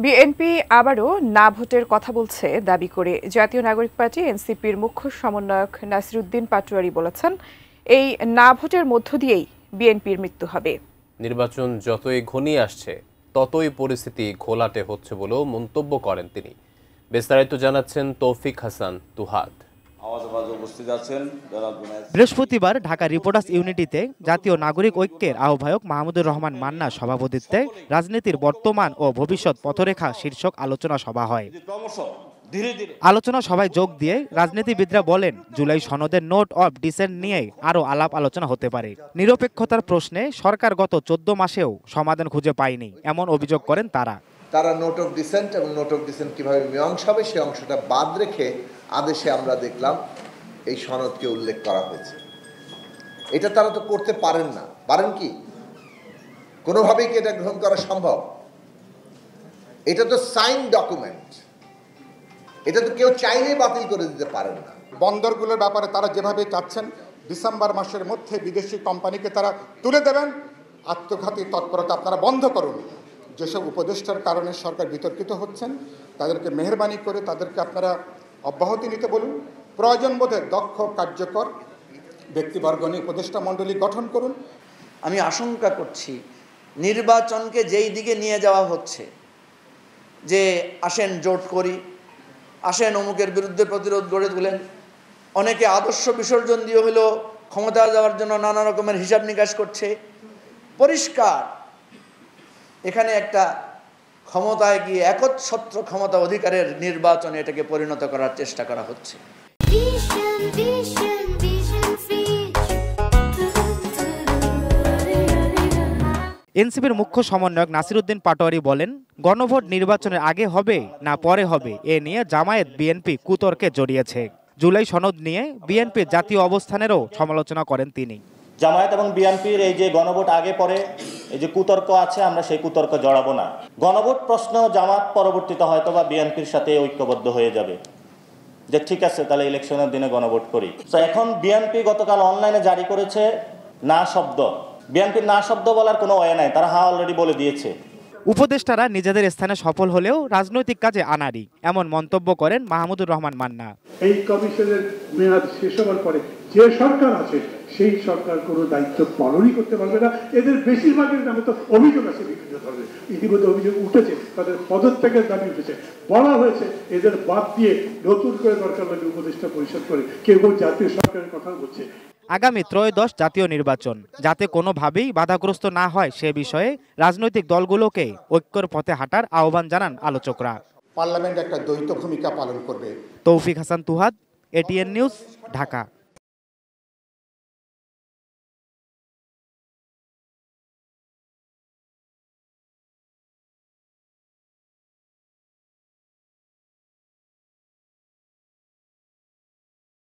BNP আবারও না ভোটের কথা বলছে দাবি করে জাতীয় নাগরিক পার্টি এনসিপির মুখ্য সমন্বয়ক নাসিরউদ্দিন পাটোয়ারী বলেছেন, এই না ভোটের মধ্য দিয়েই বিএনপির মৃত্যু হবে। নির্বাচন যতই ঘনিয়ে আসছে ততই পরিস্থিতি ঘোলাটে হচ্ছে বলেও মন্তব্য করেন তিনি। বিস্তারিত জানাচ্ছেন তৌফিক হাসান তুহাদ। বৃহস্পতিবার ঢাকা রিপোর্টার্স ইউনিটিতে জাতীয় নাগরিক ঐক্যের আহ্বায়ক মাহমুদুর রহমান মান্নার সভাপতিত্বে রাজনীতির বর্তমান ও ভবিষ্যৎ পথরেখা শীর্ষক আলোচনা সভা হয়। আলোচনা সভায় যোগ দিয়ে রাজনীতিবিদরা বলেন, জুলাই সনদের নোট অফ ডিসেন্ট নিয়ে আরও আলাপ আলোচনা হতে পারে। নিরপেক্ষতার প্রশ্নে সরকার গত 14 মাসেও সমাধান খুঁজে পায়নি এমন অভিযোগ করেন তারা নোট অফ ডিসেন্ট এবং নোট অফ ডিসেন্ট কীভাবে মীমাংসা হবে সেই অংশটা বাদ রেখে আদেশে আমরা দেখলাম এই সনদকে উল্লেখ করা হয়েছে। এটা তারা তো করতে পারেন না। পারেন কি? কোনোভাবেই কি এটা গ্রহণ করা সম্ভব? এটা তো সাইন ডকুমেন্ট, এটা তো কেউ চাইলেই বাতিল করে দিতে পারেন না। বন্দরগুলোর ব্যাপারে তারা যেভাবে চাচ্ছেন ডিসেম্বর মাসের মধ্যে বিদেশি কোম্পানিকে তারা তুলে দেবেন, আত্মঘাতী তৎপরতা আপনারা বন্ধ করুন। যেসব উপদেষ্টার কারণে সরকার বিতর্কিত হচ্ছেন তাদেরকে মেহরবানি করে তাদেরকে আপনারা অব্যাহতি নিতে বলুন। প্রয়োজন বোধে দক্ষ কার্যকর ব্যক্তিবর্গ নিয়ে উপদেষ্টা মণ্ডলী গঠন করুন। আমি আশঙ্কা করছি নির্বাচনকে যেই দিকে নিয়ে যাওয়া হচ্ছে, যে আসেন জোট করি, আসেন অমুকের বিরুদ্ধে প্রতিরোধ গড়ে তোলেন, অনেকে আদর্শ বিসর্জন দিয়ে হলেও ক্ষমতা যাওয়ার জন্য নানা রকমের হিসাব নিকাশ করছে। পরিষ্কার এখানে একটা ক্ষমতায় গিয়ে একচ্ছত্র ক্ষমতা অধিকারের নির্বাচনে এটাকে পরিণত করার চেষ্টা করা হচ্ছে। এনসিপির মুখ্য সমন্বয়ক নাসিরউদ্দিন পাটোয়ারী বলেন, গণভোট নির্বাচনের আগে হবে না পরে হবে এ নিয়ে জামায়াত বিএনপি কুতর্কে জড়িয়েছে। জুলাই সনদ নিয়ে বিএনপির জাতীয় অবস্থানেরও সমালোচনা করেন তিনি। জামায়াত এবং বিএনপির এই যে গণভোট আগে পরে এই যে কুতর্ক আছে, আমরা সেই কুতর্ক জড়াবো না। গণভোট প্রশ্ন জামাত পরবর্তীতে হয়তো বা বিএনপির সাথে ঐক্যবদ্ধ হয়ে যাবে যে ঠিক আছে তাহলে ইলেকশনের দিনে গণভোট করি। তো এখন বিএনপি গতকাল অনলাইনে জারি করেছে না শব্দ। বিএনপির না শব্দ বলার কোনো ওয়ে নাই, তারা অলরেডি বলে দিয়েছে। উপদেষ্টারা নিজেদের স্থানে সফল হলেও রাজনৈতিক কাজে আনাড়ি, এমন মন্তব্য করেন মাহমুদুর রহমান মান্না। এই কমিশনের মেয়াদ শেষ হওয়ার পরে যে সরকার আছে সেই সরকার কোনো দায়িত্ব পালনই করতে পারবে না। এদের বেশিরভাগের নামে তো অভিযোগ আছে বিভিন্ন ধরনের, ইতিমধ্যে অভিযোগ উঠেছে, তাদের পদত্যাগের দাবি উঠেছে। বলা হয়েছে এদের বাদ দিয়ে নতুন করে দরকার লাগে উপদেষ্টা পরিষদ করে, কেউ জাতীয় সরকারের কথা বলছে। আগামী ত্রয়োদশ জাতীয় নির্বাচন যাতে কোনোভাবেই বাধাগ্রস্ত না হয় সে বিষয়ে রাজনৈতিক দলগুলোকে ঐক্যের পথে হাঁটার আহ্বান জানান আলোচকরা। পার্লামেন্ট একটা দ্বৈত ভূমিকা পালন করবে। তৌফিক হাসান তুহাদ, এটিএন নিউজ, ঢাকা।